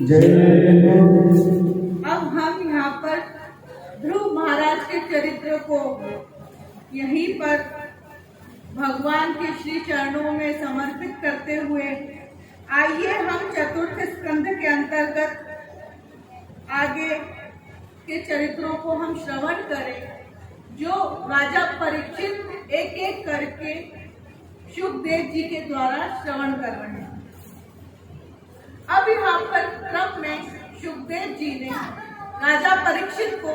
अब हम यहाँ पर ध्रुव महाराज के चरित्र को यहीं पर भगवान के श्री चरणों में समर्पित करते हुए आइए हम चतुर्थ स्कंध के अंतर्गत आगे के चरित्रों को हम श्रवण करें, जो राजा परीक्षित एक एक करके शुकदेव जी के द्वारा श्रवण कर रहे हैं। अब यहाँ पर क्रम में शुकदेव जी ने राजा परीक्षित को,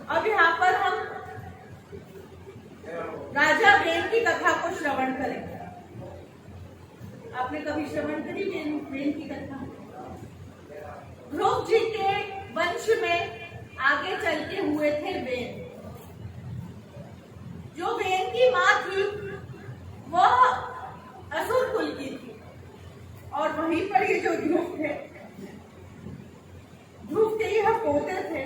अब यहाँ पर हम राजा वेन की कथा को श्रवण करेंगे। आपने कभी श्रवण करी वेन की कथा? ध्रुव जी के वंश में आगे चल के हुए थे वेन। जो वेन की माँ थी वह असुर कुल की थी, और वहीं पर ये जो ध्रुव थे, ध्रुव के यह पोते थे,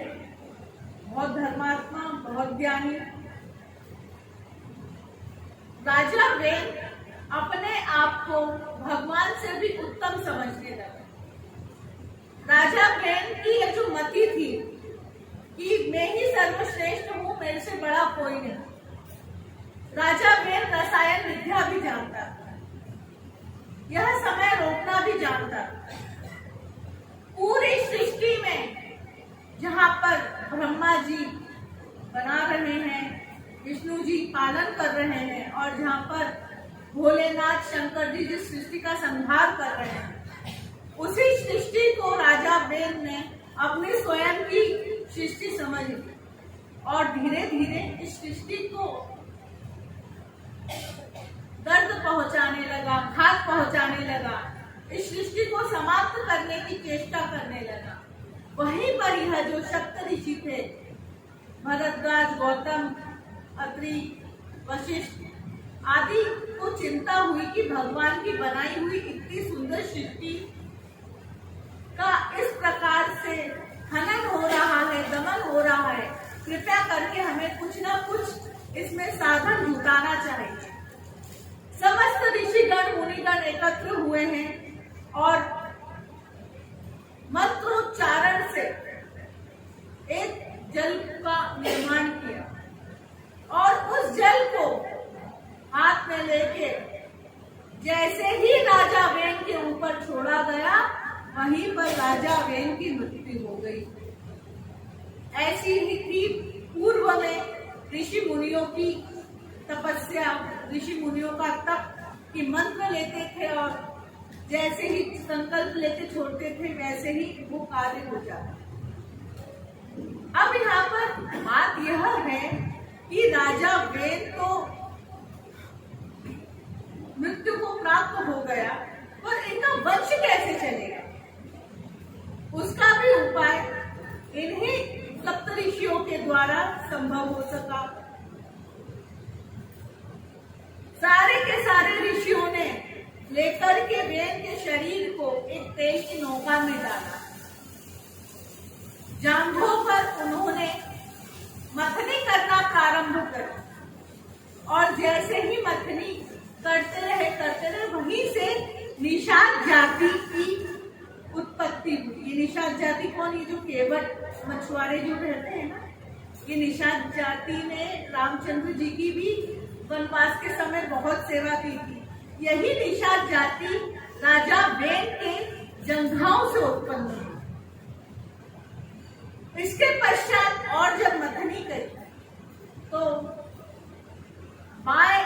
बहुत धर्मात्मा, बहुत ज्ञानी। राजा वेन अपने आप को भगवान से भी उत्तम समझने लगा। राजा वेन की ये जो मति थी कि मैं ही सर्वश्रेष्ठ हूँ, मेरे से बड़ा कोई नहीं। राजा वेन रसायन विद्या भी जानता था, यह समय रोकना भी जानता था। पूरी सृष्टि में जहाँ पर ब्रह्मा जी बना रहे हैं, विष्णु जी पालन कर रहे हैं, और जहाँ पर भोलेनाथ शंकर जी जिस सृष्टि का संहार कर रहे हैं, उसी सृष्टि को राजा वेन ने अपनी स्वयं की सृष्टि समझ ली, और धीरे धीरे इस सृष्टि को दर्द पहुंचाने लगा, घात पहुंचाने लगा, इस सृष्टि को समाप्त करने की चेष्टा करने लगा। वहीं पर यह जो सप्त ऋषि थे, भरद्वाज, गौतम, अत्रि, वशिष्ठ आदि को चिंता हुई कि भगवान की बनाई हुई इतनी सुंदर सृष्टि का इस प्रकार से हनन हो रहा है, दमन हो रहा है, कृपया करके हमें कुछ न कुछ इसमें साधन जुटाना चाहिए। समस्त ऋषिगण मुनिगण एकत्र हुए हैं और मंत्रोच्चारण से एक जल का निर्माण किया, और उस जल को हाथ में लेके जैसे ही राजा वेन के ऊपर छोड़ा गया, वहीं पर राजा वेन की मृत्यु हो गई। ऐसी ही थी पूर्व में ऋषि मुनियों की तपस्या, ऋषि मुनियों का तप कि मंत्र लेते थे और जैसे ही संकल्प लेके छोड़ते थे, वैसे ही वो कार्य हो जाता। अब यहाँ पर बात यह है कि राजा वेन तो मृत्यु को प्राप्त हो गया, पर इनका वंश कैसे चलेगा, उसका भी उपाय इन्हीं सप्तऋषियों के द्वारा संभव हो सका। सारे के सारे ऋषियों ने लेकर के वेन के शरीर को एक तेज की नौका में डाला। जांघों पर उन्होंने मथनी करना प्रारंभ कर, और जैसे ही मथनी करते रहे, वहीं से निषाद जाति की उत्पत्ति हुई। ये निषाद जाति कौन? ये जो केवट मछुआरे जो रहते हैं ना, ये निषाद जाति ने रामचंद्र जी की भी वनवास के समय बहुत सेवा की थी। यही निषाद जाति राजा वेन के जंघाओं से उत्पन्न हुई। इसके पश्चात और जब मथनी करी तो बाएं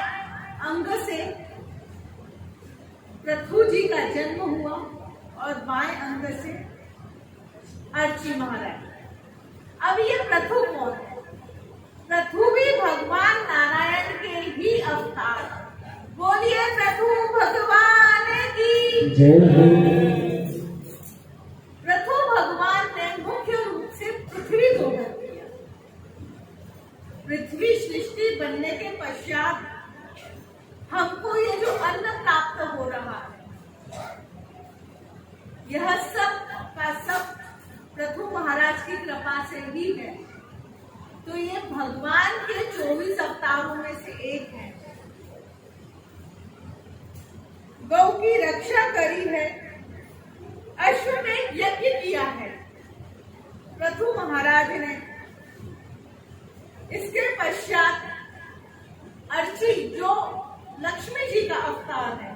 अंग से पृथु जी का जन्म हुआ, और बाएं अंग से अर्ची महाराज। अब ये पृथु कौन है? पृथु भी भगवान नारायण के ही अवतार। बोलिए पृथु भगवान की जय। पृथु भगवान ने मुख्य रूप से पृथ्वी को बना दिया। पृथ्वी सृष्टि बनने के पश्चात हमको ये जो अन्न प्राप्त हो रहा है, यह सब का सब पृथु महाराज की कृपा से ही है। तो ये भगवान के 24 अवतारों में से एक है। गौ की रक्षा करी है, अश्वमेध यज्ञ किया है पृथु महाराज ने। इसके पश्चात अर्ची जो लक्ष्मी जी का अवतार है,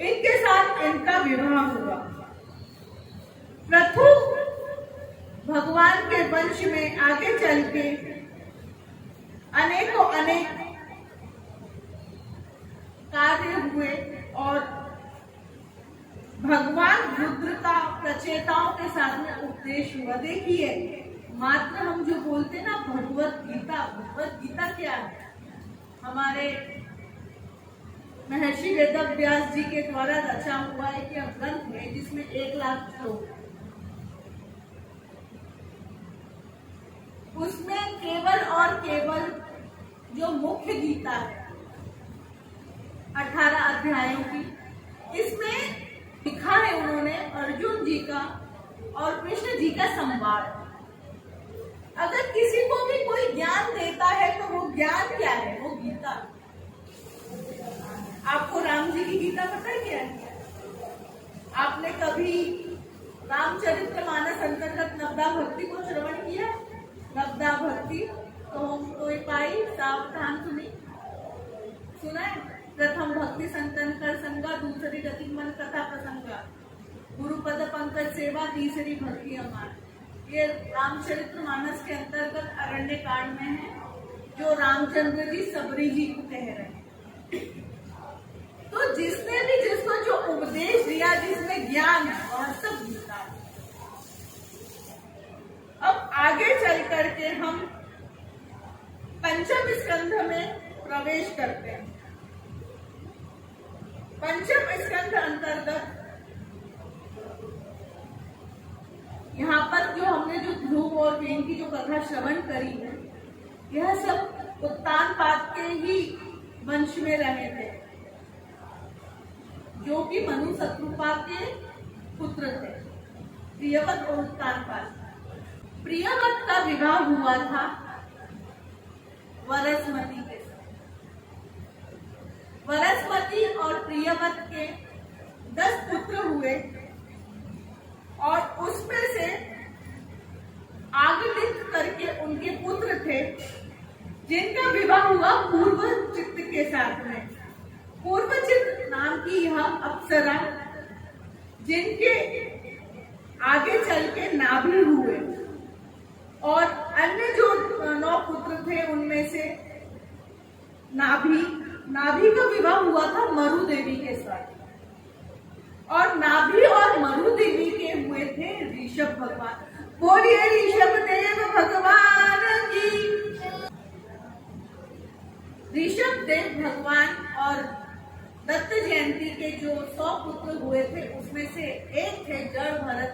इनके साथ इनका विवाह हुआ। पृथु भगवान के वंश में आगे चल के अनेकों अनेक कार्य हुए और भगवान रुद्र का प्रचेताओं के साथ में उपदेश हुआ। देखिए, मात्र हम जो बोलते ना भगवत गीता क्या है? हमारे महर्षि वेदव्यास जी के द्वारा रचा हुआ एक ग्रंथ है जिसमें 1 लाख श्लोक, उसमें केवल और केवल जो मुख्य गीता है 18 अध्यायों की, इसमें लिखा है उन्होंने अर्जुन जी का और कृष्ण जी का संवाद। अगर किसी को भी कोई ज्ञान देता है तो वो ज्ञान क्या है? वो गीता। आपको राम जी की गीता पता है क्या है? आपने कभी रामचरितमानस अंतर्गत नवदा भक्ति को श्रवण किया? नवदा भक्ति तो हम तो पाई सावधान सुना है। प्रथम भक्ति संतन कर संगा, दूसरी रति मन कथा प्रसंगा, गुरुपद पंकज सेवा, तीसरी भक्ति अमार। ये रामचरितमानस के अंतर्गत अरण्य कांड में है, जो रामचंद्र जी सबरी जी को कह रहे हैं। तो जिसने भी जिसको जो उपदेश दिया, जिसमें ज्ञान है, और सब गीता है। अब आगे चल करके हम पंचम स्कंध में प्रवेश करते हैं। पंचम स्कंध अंतर्गत यहाँ पर जो हमने जो ध्रुव और वेन की जो कथा श्रवण करी है, यह सब उत्तानपाद के ही वंश में रहे थे, जो कि मनु शत्रुपा के पुत्र थे, प्रियव्रत और उत्तानपाद। प्रियव्रत का विवाह हुआ था वरस्मती के साथ। वरस्मती और प्रियव्रत के 10 पुत्र हुए और उसमें से आगलित करके उनके पुत्र थे, जिनका विवाह हुआ पूर्वचित्त के साथ में। पूर्वचित्त नाम की यह अप्सरा, जिनके आगे चल के नाभि हुए, और अन्य जो 9 पुत्र थे उनमें से नाभि का विवाह हुआ था मरु देवी के साथ, और नाभि और मरु देवी के हुए थे ऋषभ भगवान। बोलिए ऋषभ देव भगवान की। ऋषभ देव भगवान और दत्त जयंती के जो 100 पुत्र हुए थे, उसमें से एक थे जड़ भरत,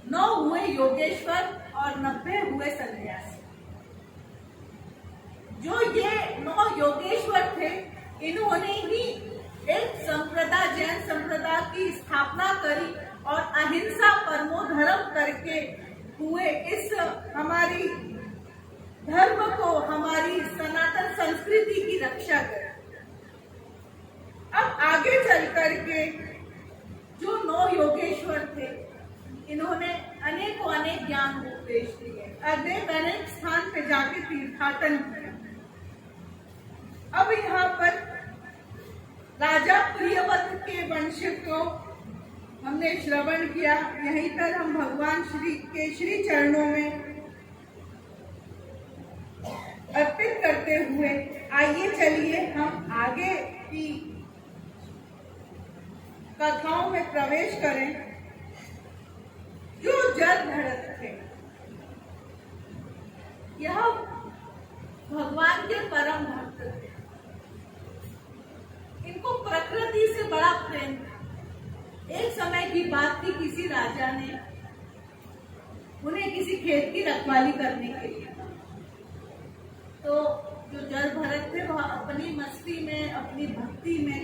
9 हुए योगेश्वर और 90 हुए सन्यासी। जो ये 9 योगेश्वर थे, इन्होंने ही एक संप्रदाय, जैन संप्रदाय की स्थापना करी और अहिंसा परमो धर्म करके हुए इस हमारी धर्म को, हमारी सनातन संस्कृति की रक्षा करी। अब आगे चल करके जो 9 योगेश्वर थे, इन्होंने अनेकों अनेक ज्ञान उपदेश दिए, अनेक स्थान पे जाके तीर्थाटन किया। अब यहाँ पर राजा प्रियव्रत के वंश को हमने श्रवण किया। यहीं पर हम भगवान श्री चरणों में अर्पित करते हुए आइए चलिए हम आगे की कथाओं में प्रवेश करें। जो जड़ भरत थे, यह भगवान के परम भक्त थे। इनको प्रकृति से बड़ा प्रेम था। एक समय की बात थी, किसी राजा ने उन्हें किसी खेत की रखवाली करने के लिए, तो जो जड़ भरत थे वह अपनी मस्ती में, अपनी भक्ति में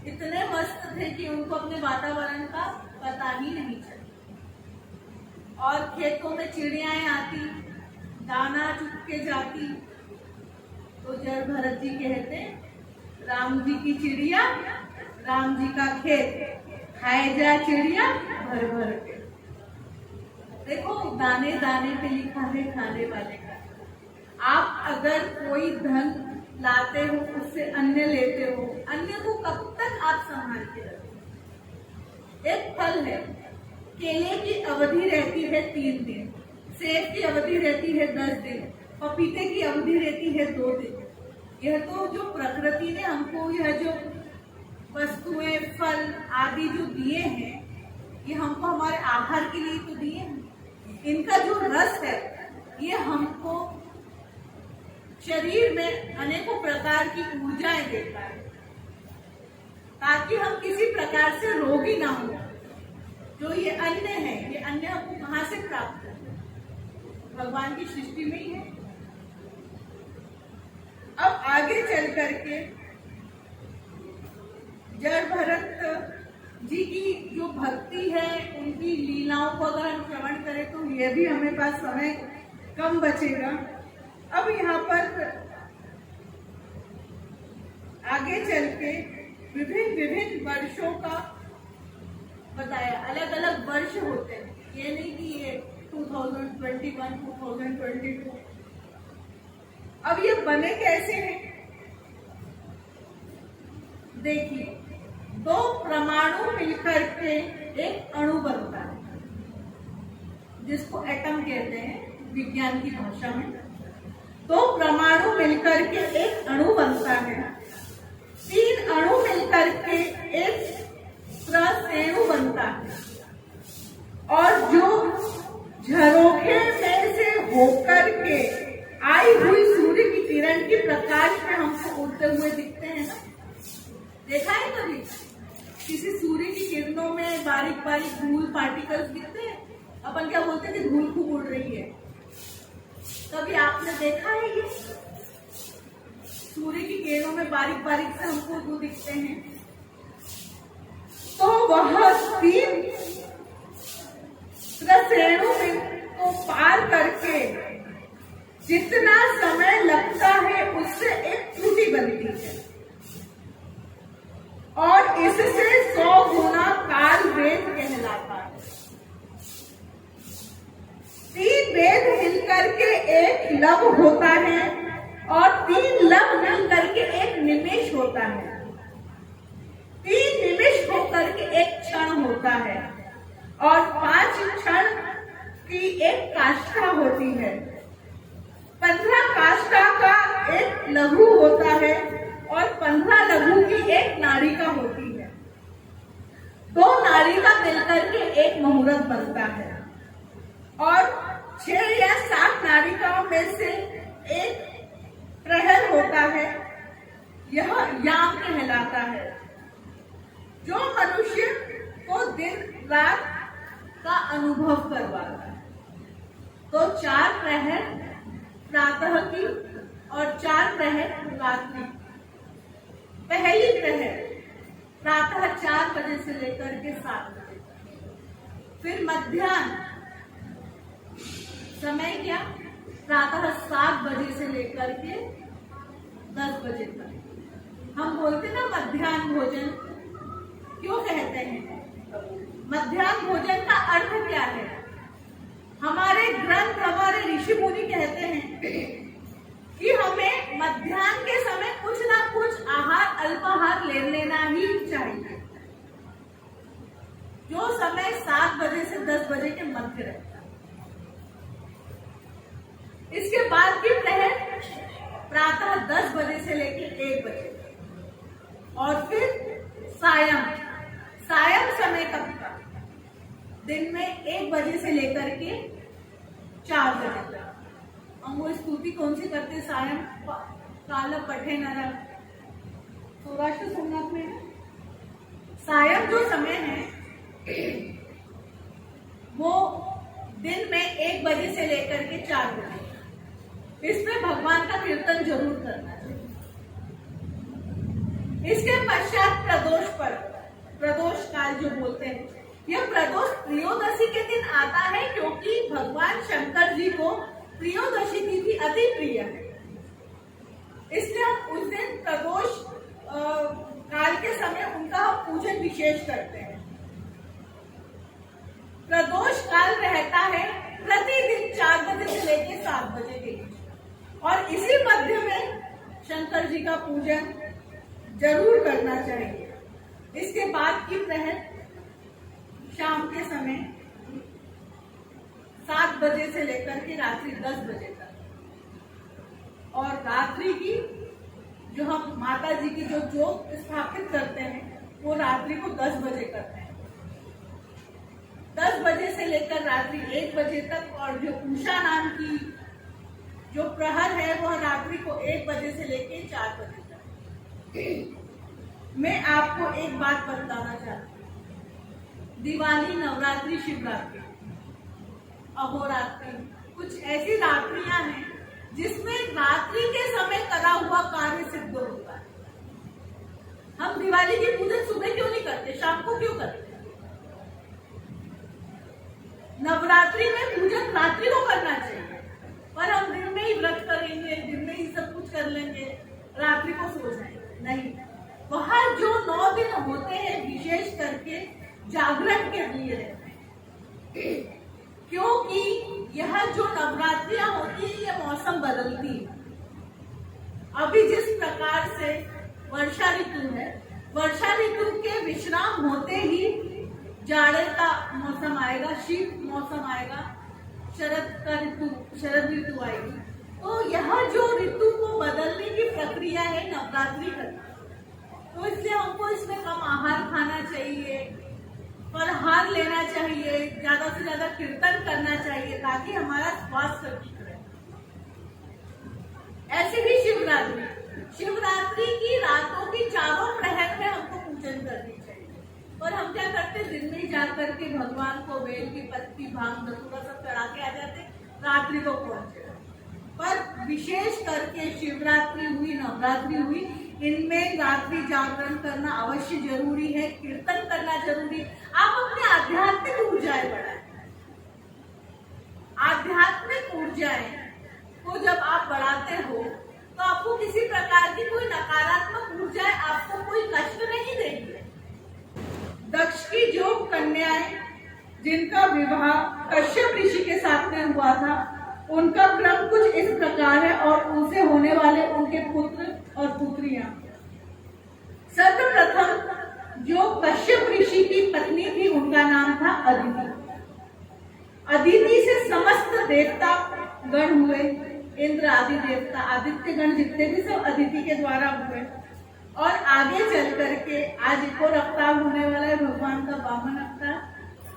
इतने मस्त थे कि उनको अपने वातावरण का पता ही नहीं चला। और खेतों में चिड़ियाएं आती, दाना चुग के जाती, तो जड़ भरत जी कहते, राम जी की चिड़िया, राम जी का खेत, खाए जा चिड़िया भर भर के। देखो, दाने दाने पे लिखा है खाने वाले का। आप अगर कोई धन लाते हो, उससे अन्य लेते हो, अन्य को कब तक आप संभाल के रखोगे? एक फल है, केले की अवधि रहती है 3 दिन, सेब की अवधि रहती है 10 दिन, पपीते की अवधि रहती है 2 दिन। यह तो जो प्रकृति ने हमको यह जो वस्तुएं, फल आदि जो दिए हैं, ये हमको हमारे आहार के लिए तो दिए हैं। इनका जो रस है, ये हमको शरीर में अनेकों प्रकार की ऊर्जाएं देता है, ताकि हम किसी प्रकार से रोगी ना हो। जो ये अन्न है, ये अन्न हमको कहाँ से प्राप्त है? भगवान की सृष्टि में ही है। अब आगे चल करके जड़ भरत जी की जो भक्ति है, उनकी लीलाओं को अगर हम श्रवण करें तो यह भी हमें पास समय कम बचेगा। अब यहाँ पर आगे चल के विभिन्न वर्षों का बताया। अलग अलग वर्ष होते हैं, ये नहीं कि ये 2021, 2022। अब ये बने कैसे हैं? देखिए, 2 परमाणु मिलकर के एक अणु बनता है, जिसको एटम कहते हैं विज्ञान की भाषा में। 2 परमाणु मिलकर के एक अणु बनता है। 3 अणु मिलकर के एक त्रसेणु बनता है। और जो झरोखे में से होकर के आई हुई सूर्य की किरण की प्रकाश में हमको उड़ते हुए दिखते हैं ना, देखा है कभी? किसी सूर्य की किरणों में बारीक बारीक धूल पार्टिकल्स दिखते हैं, अपन क्या बोलते हैं कि धूल खूब उड़ रही है। कभी आपने देखा है ये? सूर्य की किरणों में बारीक बारीक से हमको धूल दिखते हैं। तो वह 3 त्रसेणु को पार करके जितना समय लगता है, उससे एक त्रुटि बनती है, और इससे 100 गुना काल वेद कहलाता है। 3 वेद मिलकर के एक लव होता है, और 3 लव मिलकर के एक निमेष होता है। 3 निमेष होकर के एक क्षण होता है, और 5 क्षण की एक काष्ठा होती है। 15 काष्ठा का एक लघु होता है, और 15 लघु की एक नाड़िका होती है। 2 नाड़िका मिलकर के एक मुहूर्त बनता है, और 6 या 7 नाड़िकाओं में से एक प्रहर होता है। यह याम कहलाता है, जो मनुष्य को दिन रात का अनुभव करवाता है। तो 4 प्रहर प्रातः की और 4 प्रहर रात्रि। पहली प्रहर प्रातः 4 बजे से लेकर के 7 बजे तक। फिर मध्याह्न समय क्या? प्रातः 7 बजे से लेकर के 10 बजे तक। हम बोलते ना मध्याह्न भोजन, क्यों कहते हैं? मध्याह्न भोजन का अर्थ क्या है? हमारे ग्रंथ, हमारे ऋषि मुनि कहते हैं कि हमें मध्याह्न के समय कुछ ना कुछ आहार, अल्पाहार ले लेना ही चाहिए, जो समय 7 बजे से 10 बजे के मध्य रहता है। इसके बाद की प्रहर प्रातः 10 बजे से लेकर 1 बजे, और फिर सायं समय कब तक? दिन में 1 बजे से लेकर के 4 बजे तक। हम वो स्तुति कौन सी करते? सायं काल पठे नर, सौराष्ट्र सोमनाथ में सायं जो समय है, वो दिन में 1 बजे से लेकर के 4 बजे। इसमें भगवान का कीर्तन जरूर करना चाहिए। इसके पश्चात प्रदोष काल जो बोलते हैं, यह प्रदोष त्रयोदशी के दिन आता है, क्योंकि भगवान शंकर जी को त्रयोदशी तिथि अति प्रिय है। इसलिए हम उस दिन प्रदोष काल के समय उनका हम पूजन विशेष करते हैं। प्रदोष काल रहता है प्रतिदिन 4 बजे से लेकर 7 बजे के बीच, और इसी मध्य में शंकर जी का पूजन जरूर करना चाहिए। इसके बाद की प्रहर शाम के समय 7 बजे से लेकर के रात्रि 10 बजे तक, और रात्रि की जो हम माता जी की जो ज्योत स्थापित करते हैं वो रात्रि को 10 बजे करते हैं, 10 बजे से लेकर रात्रि 1 बजे तक। और जो उषा नाम की जो प्रहर है वह रात्रि को 1 बजे से लेकर 4 बजे तक। मैं आपको एक बात बताना चाहती हूँ, दिवाली, नवरात्रि, शिवरात्रि, अहोरात्रि, कुछ ऐसी रात्रियां हैं जिसमें रात्रि के समय करा हुआ कार्य सिद्ध होता है। हम दिवाली की पूजन सुबह क्यों नहीं करते, शाम को क्यों करते? नवरात्रि में पूजन रात्रि को करना चाहिए, पर हम दिन में ही व्रत करेंगे, दिन में ही सब कुछ कर लेंगे, रात्रि को सो जाएंगे। नहीं, वह जो 9 दिन होते हैं विशेष करके जागरण के लिए रहते हैं, क्योंकि यह जो नवरात्रियां होती है यह मौसम बदलती है। अभी जिस प्रकार से वर्षा ऋतु है, वर्षा ऋतु के विश्राम होते ही जाड़े का मौसम आएगा, शीत मौसम आएगा, शरद ऋतु आएगी। तो यह जो ऋतु को बदलने की प्रक्रिया है नवरात्रि करना, तो इसलिए हमको इसमें कम आहार खाना चाहिए, फलाहार लेना चाहिए, ज्यादा से ज्यादा कीर्तन करना चाहिए ताकि हमारा स्वास्थ्य ठीक रहे। ऐसे ही शिवरात्रि की रातों की 4 प्रहर में हमको पूजन करनी चाहिए, और हम क्या करते, दिन में जा करके भगवान को बेल की पत्ती, भांग, धतूरा सब चढ़ा के आ जाते, रात्रि को पहुंचे। पर विशेष करके शिवरात्रि हुई, नवरात्रि हुई, इनमें रात्रि जागरण करना अवश्य जरूरी है, कीर्तन करना जरूरी। आप अपने आध्यात्मिक ऊर्जाएं बढ़ाएं। आध्यात्मिक ऊर्जाएं को जब आप बढ़ाते हो तो आपको किसी प्रकार की कोई नकारात्मक ऊर्जाएं आपको कोई कष्ट नहीं देगी। दक्ष की जो कन्याएं जिनका विवाह कश्यप ऋषि के साथ में हुआ था, उनका क्रम कुछ इस प्रकार है, और उनसे होने वाले उनके पुत्र और पुत्रियां। सर्वप्रथम जो कश्यप ऋषि की पत्नी थी उनका नाम था अदिति। अदिति से समस्त देवता गण हुए, इंद्र आदि देवता, आदित्य गण जितने भी सब अदिति के द्वारा हुए। और आगे चल करके आज एक और अवतार होने वाला है भगवान का वामन अवतार,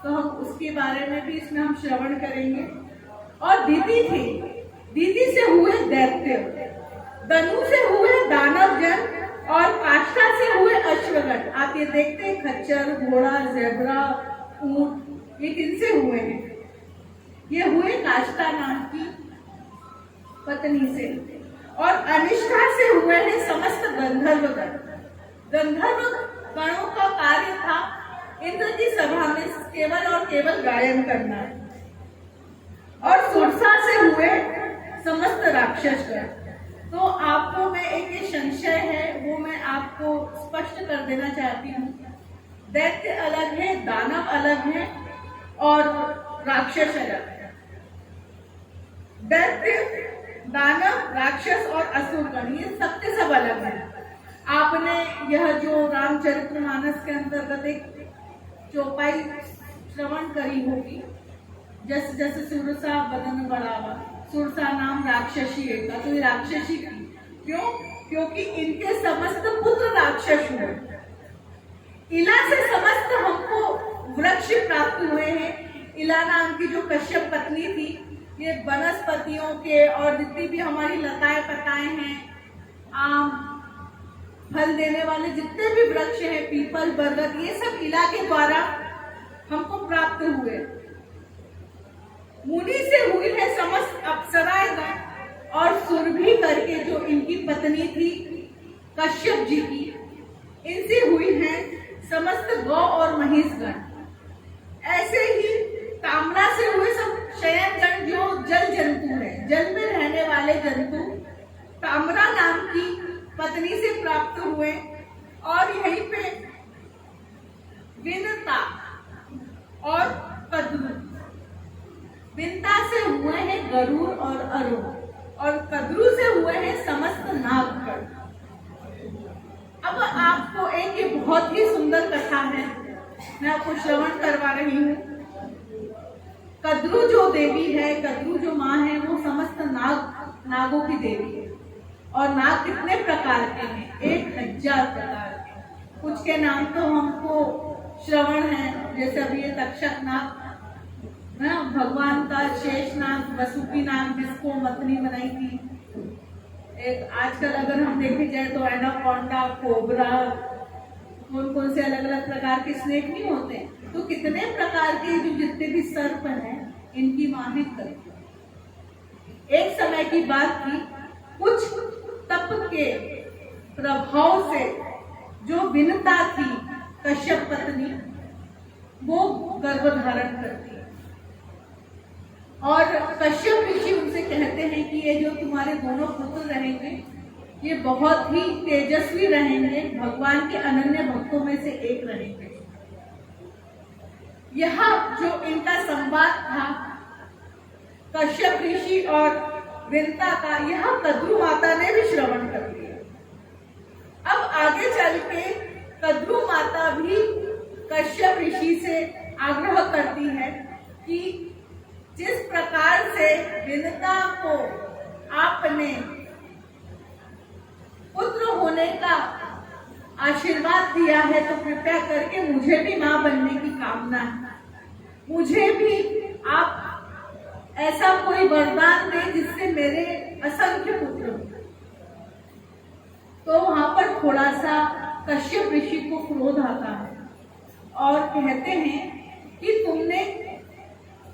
तो हम उसके बारे में भी इसमें हम श्रवण करेंगे। और दीदी थी, दीदी से हुए दैत्य, दनु से हुए दानव जन, और काष्ठा से हुए अश्वगण। आप ये देखते हैं खच्चर, घोड़ा, जेब्रा, ऊंट, ये किनसे हुए हैं? ये हुए काष्ठा नाम की पत्नी से। और अनिष्ठा से हुए हैं समस्त गंधर्व गण। गंधर्व गणों का कार्य था इंद्र की सभा में केवल और केवल गायन करना। और सुरसा से हुए समस्त राक्षस गण। तो आपको मैं एक संशय है वो मैं आपको स्पष्ट कर देना चाहती हूँ। दैत्य अलग है, दानव अलग है, और राक्षस अलग है। दैत्य, दानव, राक्षस और असुरगण ये सबके सब अलग है। आपने यह जो रामचरितमानस के अंतर्गत एक चौपाई श्रवण करी होगी, जैसे जैसे सुरसा बदन बढ़ावा, सुरसा नाम राक्षसी एका। तो ये राक्षसी क्यों? क्योंकि इनके समस्त पुत्र राक्षस हुए। इला से समस्त हमको वृक्ष प्राप्त हुए हैं। इला नाम की जो कश्यप पत्नी थी, ये वनस्पतियों के और जितनी भी हमारी लताएं पताएं हैं, आम फल देने वाले जितने भी वृक्ष हैं, पीपल, बरगद, ये सब इला के द्वारा हमको प्राप्त हुए। मुनि से हुई है समस्त अप्सराएं गण, और सुरभि करके जो इनकी पत्नी थी कश्यप जी की, इनसे हुई है समस्त गौ और महिष गण। ऐसे ही ताम्रा से हुए सब शयन गण जो जल जंतु है, जल में रहने वाले जंतु, ताम्रा नाम की पत्नी से प्राप्त हुए। और यहीं पे विनता और पद्म गरुड़ और अरुण, और कद्रू से हुए हैं समस्त नागगण। अब आपको एक ये बहुत ही सुंदर कथा है, मैं आपको श्रवण करवा रही हूँ। कद्रू जो देवी है, कद्रू जो माँ है, वो समस्त नागों की देवी है। और नाग कितने प्रकार के हैं? 1000 प्रकार के। कुछ के नाम तो हमको श्रवण है, जैसे अभी ये तक्षक नाग, भगवान का शेषनाग, वसुकी नाग जिसको मथनी बनाई थी। एक आजकल अगर हम देखे जाए तो एनाकोंडा, कोबरा, कौन कौन से अलग अलग प्रकार के स्नेक नहीं होते, तो कितने प्रकार के जो जितने भी सर्प हैं, इनकी माँ है कद्रू। एक समय की बात थी, कुछ तप के प्रभाव से जो विनता थी कश्यप पत्नी, वो गर्भ धारण करती है। और कश्यप ऋषि उनसे कहते हैं कि ये जो तुम्हारे दोनों पुत्र रहेंगे, ये बहुत ही तेजस्वी रहेंगे, भगवान के अनन्य भक्तों में से एक रहेंगे। यह जो इनका संवाद था कश्यप ऋषि और विनता का, यह कद्रू माता ने भी श्रवण कर लिया। अब आगे चल के कद्रू माता भी कश्यप ऋषि से आग्रह करती है कि जिस प्रकार से विनता को आपने पुत्र होने का आशीर्वाद दिया है, तो कृपया करके मुझे भी मां बनने की कामना है। मुझे भी आप ऐसा कोई वरदान दें जिससे मेरे असंख्य पुत्र हो। तो वहां पर थोड़ा सा कश्यप ऋषि को क्रोध आता है और कहते हैं कि तुमने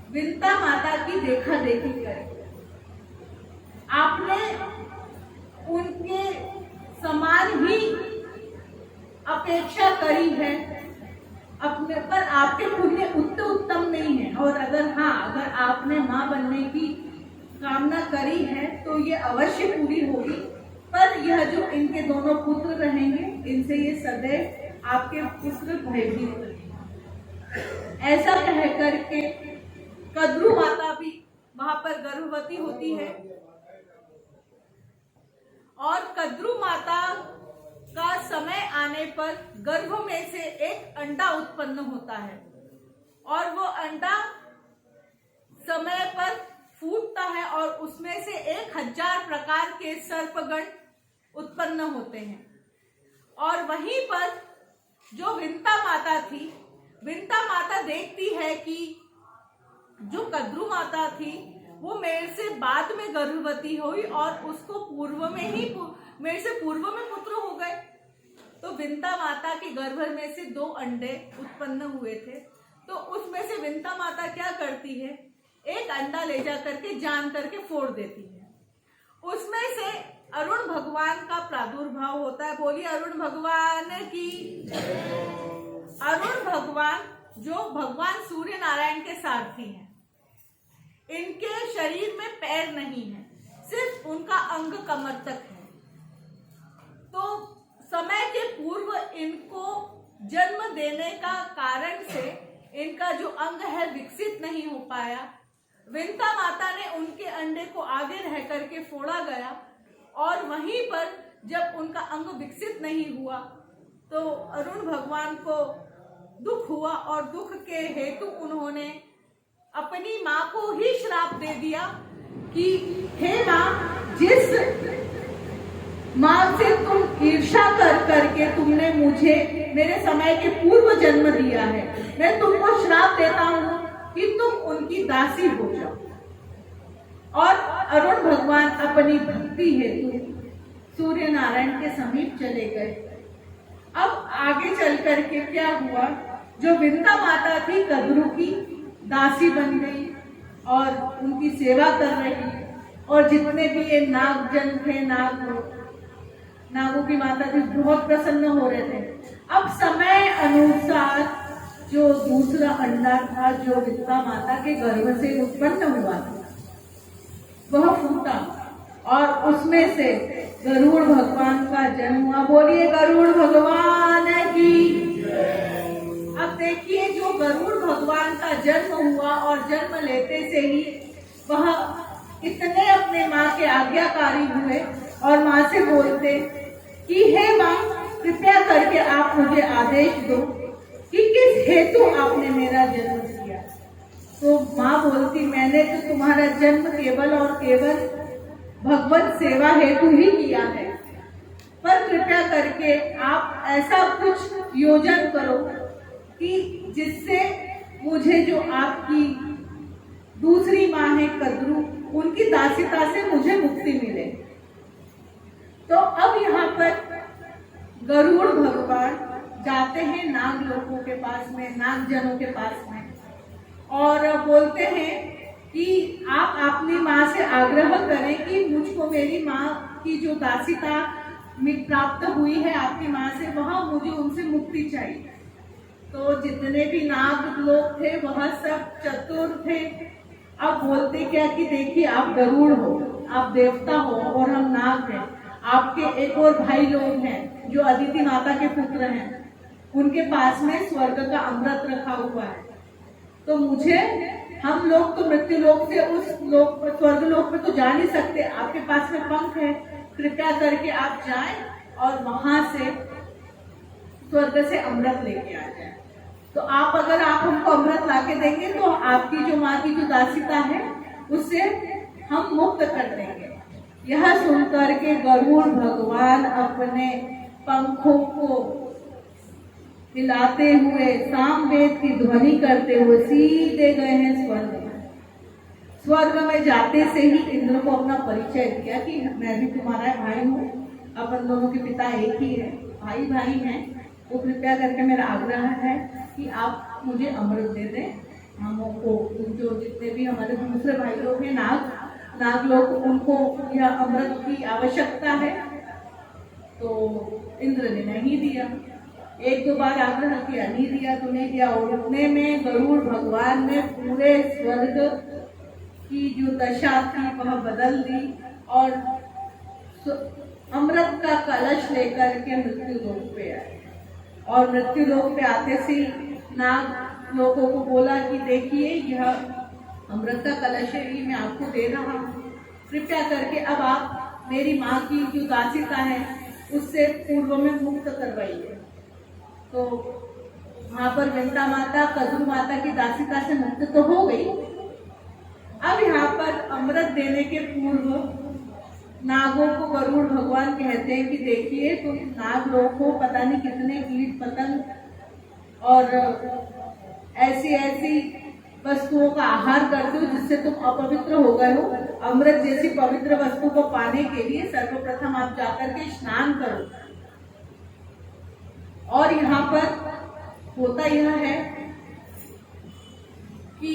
विनता माता की देखा देखी करी, आपने उनके समान ही अपेक्षा करी है अपने पर, आपके पुण्य उतने उत्तम नहीं है। और अगर आपने माँ बनने की कामना करी है तो ये अवश्य पूरी होगी, पर यह जो इनके दोनों पुत्र रहेंगे, इनसे ये सदैव आपके पुत्र भयभीत रहेंगे। ऐसा कह करके कद्रू माता भी वहां पर गर्भवती होती है, और कद्रू माता का समय आने पर गर्भ में से एक अंडा उत्पन्न होता है, और वो अंडा समय पर फूटता है, और उसमें से 1000 प्रकार के सर्पगण उत्पन्न होते हैं। और वहीं पर जो विनता माता थी, विनता माता देखती है कि जो कद्रू माता थी वो मेरे से बाद में गर्भवती हुई, और उसको मेरे से पूर्व में पुत्र हो गए। तो विनता माता के गर्भ में से 2 अंडे उत्पन्न हुए थे। तो उसमें से विनता माता क्या करती है, एक अंडा ले जा करके जान करके फोड़ देती है। उसमें से अरुण भगवान का प्रादुर्भाव होता है। बोलिए अरुण भगवान की। अरुण भगवान जो भगवान सूर्य नारायण के सारथी हैं, इनके शरीर में पैर नहीं है, सिर्फ उनका अंग कमर तक है। तो समय के पूर्व इनको जन्म देने का कारण से इनका जो अंग है विकसित नहीं हो पाया। विनता माता ने उनके अंडे को आगे रह करके फोड़ा गया, और वहीं पर जब उनका अंग विकसित नहीं हुआ तो अरुण भगवान को दुख हुआ, और दुख के हेतु उन्होंने अपनी माँ को ही श्राप दे दिया कि हे माँ, जिस माँ से तुम ईर्ष्या कर करके तुमने मुझे मेरे समय के पूर्व जन्म दिया है, मैं तुमको श्राप देता हूँ कि तुम उनकी दासी हो जाओ। और अरुण भगवान अपनी भक्ति हेतु सूर्य नारायण के समीप चले गए। अब आगे चल करके क्या हुआ, जो विनता माता थी कद्रू की दासी बन गई और उनकी सेवा कर रही, और जितने भी ये नागजन थे, नागों की माता थी, बहुत प्रसन्न हो रहे थे। अब समय अनुसार जो दूसरा अंडा था जो विनता माता के गर्भ से उत्पन्न हुआ था, वह फूटा, और उसमें से गरुड़ भगवान का जन्म हुआ। बोलिए गरुड़ भगवान की। अब देखिए, जो गरुड़ भगवान का जन्म हुआ, और जन्म लेते से ही वह नमस्कारी हुए और माँ से बोलते कि हे माँ, कृपया करके आप मुझे आदेश दो कि किस हेतु आपने मेरा जन्म दिया। तो माँ बोलती, मैंने तो तुम्हारा जन्म केवल और केवल भगवत सेवा हेतु ही किया है, पर कृपया करके आप ऐसा कुछ योजन करो कि जिससे मुझे जो आपकी दूसरी माँ है कद्रू, उनकी दासिता से मुझे मुक्ति मिले। तो अब यहाँ पर गरुड़ भगवान जाते हैं नाग लोगों के पास में, नाग जनों के पास में, और बोलते हैं कि आप अपनी माँ से आग्रह करें कि मुझको मेरी माँ की जो दासिता प्राप्त हुई है आपकी माँ से, वहाँ मुझे उनसे मुक्ति चाहिए। तो जितने भी नाग लोग थे वह सब चतुर थे। अब बोलते क्या कि देखिए, आप गरुड़ हो, आप देवता हो और हम नाग हैं। आपके एक और भाई लोग हैं जो अदिति माता के पुत्र हैं, उनके पास में स्वर्ग का अमृत रखा हुआ है। तो मुझे, हम लोग तो मृत्यु लोक से उस लोक स्वर्ग लोक में तो जा नहीं सकते, आपके पास में पंख है, कृपया करके आप जाएं और वहां से स्वर्ग से अमृत लेके आ जाएं। तो आप अगर आप हमको अमृत लाके देंगे तो आपकी जो माँ की जो दासिता है उससे हम मुक्त कर देंगे। यह सुनकर के गरुड़ भगवान अपने पंखों को हिलाते हुए, सामवेद की ध्वनि करते हुए सीधे गए हैं स्वर्ग में। स्वर्ग में जाते से ही इंद्र को अपना परिचय दिया कि मैं भी तुम्हारा भाई हूँ, अपन दोनों के पिता एक ही है, भाई भाई हैं। तो कृपया करके मेरा आग्रह है कि आप मुझे अमृत दे दें। हमको जो जितने भी हमारे दूसरे भाई लोग हैं नाग लोग, उनको यह अमृत की आवश्यकता है। तो इंद्र ने नहीं दिया, एक दो बार आग्रह किया, नहीं दिया तो नहीं दिया। और उतने में गरुड़ भगवान ने पूरे स्वर्ग की जो दशा थी वह बदल दी और अमृत का कलश लेकर के मृत्यु लोक पे आए। और मृत्यु लोक पे आते से नाग लोगों को बोला कि देखिए, यह अमृत का कलश है, ये मैं आपको दे रहा हूँ, कृपया करके अब आप मेरी माँ की जो दासिता है उससे पूर्व में मुक्त करवाइए। तो वहां पर वृंदा माता कद्रू माता की दासिता से मुक्त तो हो गई। अब यहाँ पर अमृत देने के पूर्व नागों को गरुड़ भगवान कहते हैं कि देखिए, तुम नाग लोगों को पता नहीं कितने कीट पतंग और ऐसी ऐसी वस्तुओं का आहार करते हो जिससे तुम अपवित्र हो गए हो। अमृत जैसी पवित्र वस्तु को पाने के लिए सर्वप्रथम आप जाकर के स्नान करो। और यहाँ पर होता यह है कि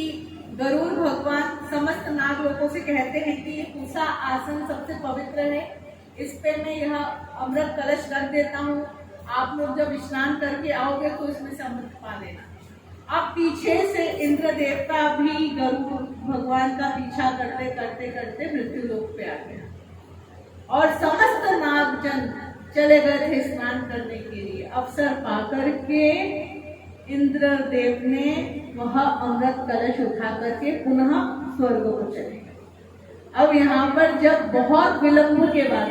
गरुड़ भगवान समस्त नाग लोगों से कहते हैं कि ये कुसा आसन सबसे पवित्र है, इस पे मैं यह अमृत कलश रख देता हूँ, आप लोग जब स्नान करके आओगे तो इसमें से अमृत पा लेना। अब पीछे से इंद्र देवता भी गरुड़ भगवान का पीछा करते करते करते मृत्यु लोक पे आ गया और समस्त नागजन चले गए थे स्नान करने के लिए। अवसर पाकर के इंद्र देव ने वह अमृत कलश उठा करके पुनः स्वर्ग को चले गए। अब यहाँ पर जब बहुत विलंब के बाद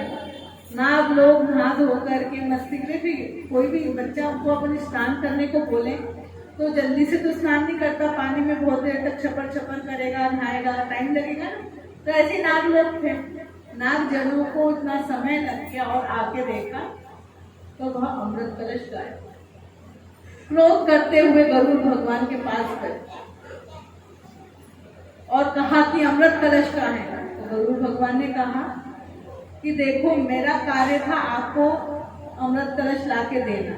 नाग लोग नहा धो करके मस्ती के भी, कोई भी बच्चा उनको अपने स्नान करने को बोले तो जल्दी से तो स्नान नहीं करता, पानी में बहुत देर तक छपर छपर करेगा, नहाएगा, टाइम लगेगा। तो ऐसे नाग लोग थे, नाग जनों को इतना समय लग गया और आके देखा तो वह अमृत कलश गायब। क्रोध करते हुए गरुड़ भगवान के पास गए और कहा कि अमृत कलश कहाँ है। तो गरुड़ भगवान ने कहा कि देखो, मेरा कार्य था आपको अमृत कलश लाके देना,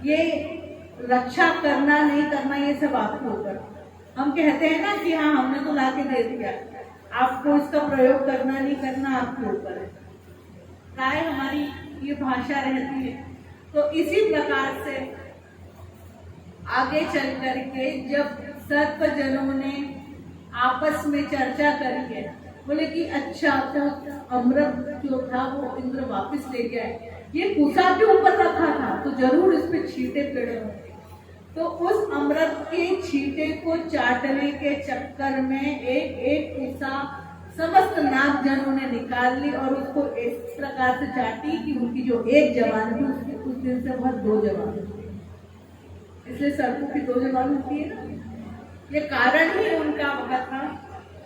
ये रक्षा करना नहीं करना ये सब आपके ऊपर। हम कहते हैं ना कि हाँ हमने तो लाके दे दिया, आपको इसका प्रयोग करना नहीं करना आपके ऊपर है। प्राय हमारी ये भाषा रहती है। तो इसी प्रकार से आगे चल करके जब सर्प जनों ने आपस में चर्चा करी है, बोले कि अच्छा तो अमृत जो था वो इंद्र वापस ले गया है, ये कुसा के ऊपर रखा था तो जरूर इस पे छींटे पड़े होंगे। तो उस अमृत के छींटे को चाटने के चक्कर में एक एक कुसा समस्त नाग जनों ने निकाल ली और उसको इस प्रकार से चाटी कि उनकी जो एक जबान थी उसकी उस दिन से वह 2 जबान थी। इसलिए सर्पों की 2 जबान होती है ना, ये कारण ही उनका वह था।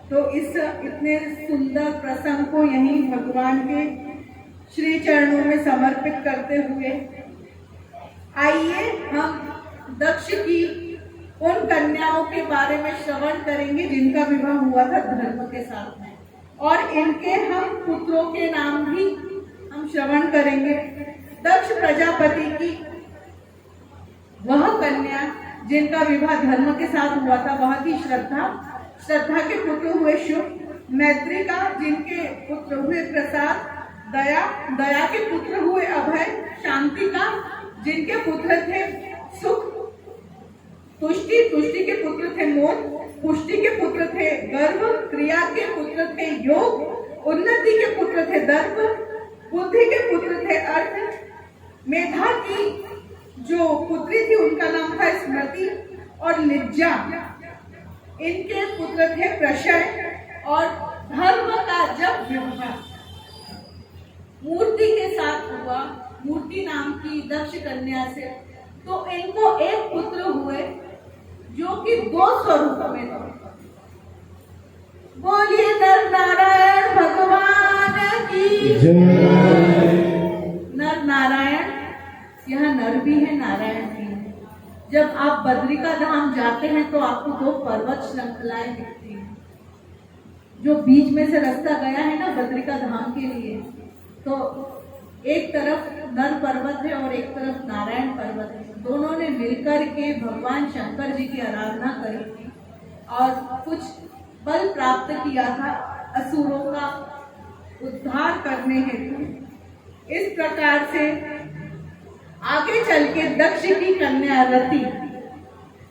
तो इस इतने सुंदर प्रसंग को यहीं भगवान के श्री चरणों में समर्पित करते हुए आइए हम दक्ष की उन कन्याओं के बारे में श्रवण करेंगे जिनका विवाह हुआ था धर्म के साथ में, और इनके हम पुत्रों के नाम भी हम श्रवण करेंगे। दक्ष प्रजापति की वह कन्या जिनका विवाह धर्म के साथ हुआ था वह थी श्रद्धा। श्रद्धा के पुत्र हुए शुभ, मैत्री का जिनके पुत्र हुए प्रसाद, दया, दया के पुत्र हुए अभय, शांति का जिनके पुत्र थे सुख, तुष्टि, तुष्टि के पुत्र थे मोद, पुष्टि के पुत्र थे गर्व, क्रिया के पुत्र थे योग, उन्नति के पुत्र थे दर्प, बुद्धि के पुत्र थे अर्थ, मेधा की जो पुत्री थी उनका नाम था स्मृति, और लिज्जा इनके पुत्र थे प्रशय। और धर्म का जब विवाह मूर्ति के साथ हुआ, मूर्ति नाम की दक्ष कन्या से, तो इनको एक पुत्र हुए जो कि 2 स्वरूप में थे। बोलिए नर नारायण भगवान की जय। नर नारायण, यहाँ नर भी है नारायण भी है। जब आप बद्रिका धाम जाते हैं तो आपको 2 पर्वत श्रृंखलाएं दिखती हैं। जो बीच में से रास्ता गया है ना बद्रिका धाम के लिए, तो एक तरफ नर पर्वत है और एक तरफ नारायण पर्वत है। दोनों ने मिलकर के भगवान शंकर जी की आराधना करी थी और कुछ बल प्राप्त किया था असुरों का उद्धार करने हेतु। इस प्रकार से आगे चल के दक्ष की कन्या रति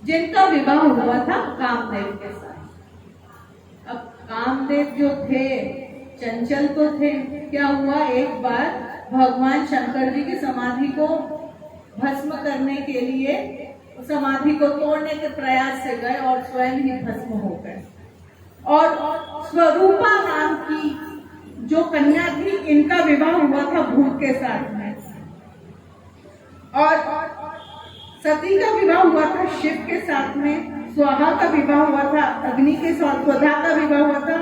जिनका विवाह हुआ था कामदेव के साथ। अब कामदेव जो थे चंचल तो थे, क्या हुआ एक बार भगवान शंकर जी की समाधि को भस्म करने के लिए समाधि को तोड़ने के प्रयास से गए और स्वयं ही भस्म हो गए। और स्वरूपा नाम की जो कन्या थी इनका विवाह हुआ था भूत के साथ में, और सती का विवाह हुआ था शिव के साथ में, स्वाहा का विवाह हुआ था अग्नि के साथ, स्वधा का विवाह हुआ था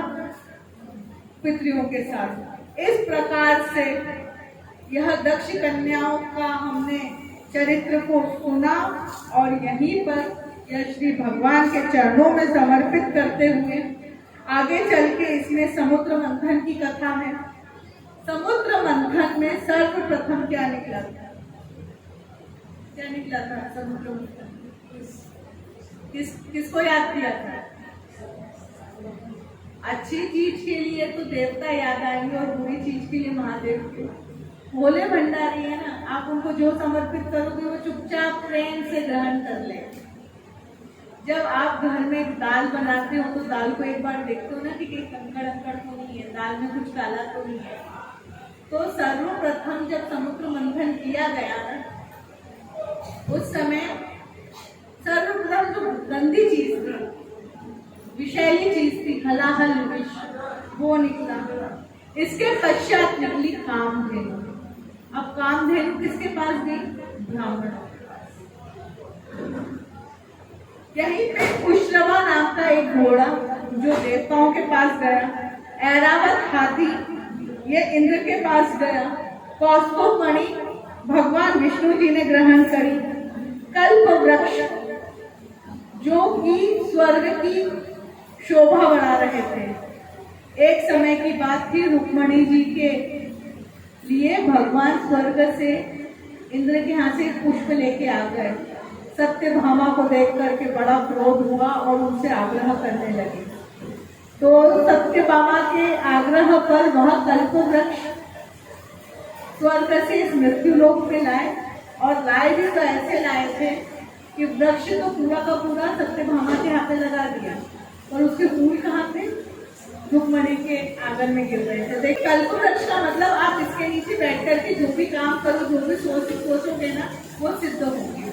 पितरियों के साथ। इस प्रकार से यह दक्ष कन्याओं का हमने चरित्र को सुना और यहीं पर यह श्री भगवान के चरणों में समर्पित करते हुए आगे चल के इसमें समुद्र मंथन की कथा है। समुद्र मंथन में सर्वप्रथम क्या निकला था? क्या निकला था समुद्र मंथन? किसको याद किया था? अच्छी चीज के लिए तो देवता याद आएंगे और बुरी चीज के लिए महादेव के। भोले भंडारी है ना, आप उनको जो समर्पित करोगे वो चुपचाप प्रेम से ग्रहण कर ले। जब आप घर में दाल बनाते हो तो दाल को एक बार देखते हो ना कि कहीं कंकड़ अंकड़ तो नहीं है, दाल में कुछ काला तो नहीं है। तो सर्वप्रथम जब समुद्र मंथन किया गया ना, उस समय सर्वप्रथम जो गंदी चीज थी, विषैली चीज थी, हलाहल विष, वो निकला। इसके पश्चात निकली कामधेनु। अब कामधेनु किसके पास गई? ब्राह्मण। यहीं पे उश्रवा नाम का एक घोड़ा जो देवताओं के पास गया, ऐरावत हाथी ये इंद्र के पास गया, कौस्तुभ मणि भगवान विष्णु जी ने ग्रहण करी, कल्प वृक्ष जो कि स्वर्ग की शोभा बढ़ा रहे थे। एक समय की बात थी, रुक्मणी जी के लिए भगवान स्वर्ग से इंद्र के यहाँ से पुष्प लेके आ गए। सत्यभामा को देख करके बड़ा क्रोध हुआ और उनसे आग्रह करने लगे। तो सत्यभामा के आग्रह पर वह कल्प वृक्ष स्वर्ग से इस मृत्यु लोक में लाए, और लाए भी तो ऐसे लाए थे कि वृक्ष तो पूरा का पूरा सत्यभामा के हाथ में लगा दिया, और उसके फूल कहाँ थे? रुक्मणी के आंगन में गिर रहे थे। देख, कल्प वृक्ष का मतलब आप इसके नीचे बैठ करके जो भी काम करो, जो भी सोचोगे ना, वो सिद्ध होगी।